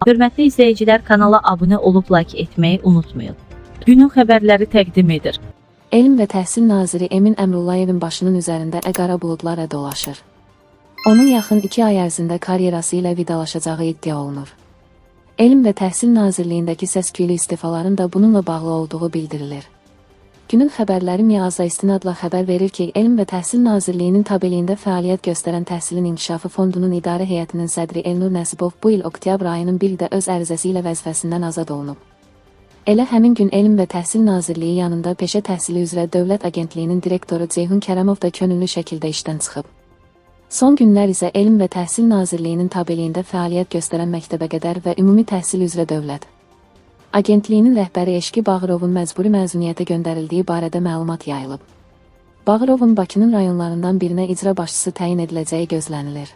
Hörmətli izləyicilər, kanala abunə olub like etməyi unutmayın. Günün xəbərləri təqdim edir. Elm və Təhsil Naziri Emin Əmrullayevin başının üzərində qara buludlar dolaşır. Onun yaxın 2 ay ərzində karyerası ilə vidalaşacağı iddia olunur. Elm və Təhsil Nazirliyindəki səs-küylü istifaların da bununla bağlı olduğu bildirilir. Günün xəbərləri Miyaza istinadla xəbər verir ki, Elm və Təhsil Nazirliyinin tabeliyində fəaliyyət göstərən Təhsilin İnkişafı Fondunun İdarə Heyətinin sədri Elnur Nəsibov bu il oktyabr ayının 1-də öz ərizəsi ilə vəzifəsindən azad olunub. Elə həmin gün Elm və Təhsil Nazirliyi yanında Peşə Təhsili üzrə Dövlət Agentliyinin direktoru Ceyhun Kərəmov da könüllü şəkildə işdən çıxıb. Son günlər isə Elm və Təhsil Nazirliyinin tabeliyində fəaliyyət göstərən məktəbəqədər və ümumi təhsil üzrə Dövlət Agentliyinin rəhbəri Eşqi Bağırovun məcburi məzuniyyətə göndərildiyi barədə məlumat yayılıb. Bağırovun Bakının rayonlarından birinə icra başçısı təyin ediləcəyi gözlənilir.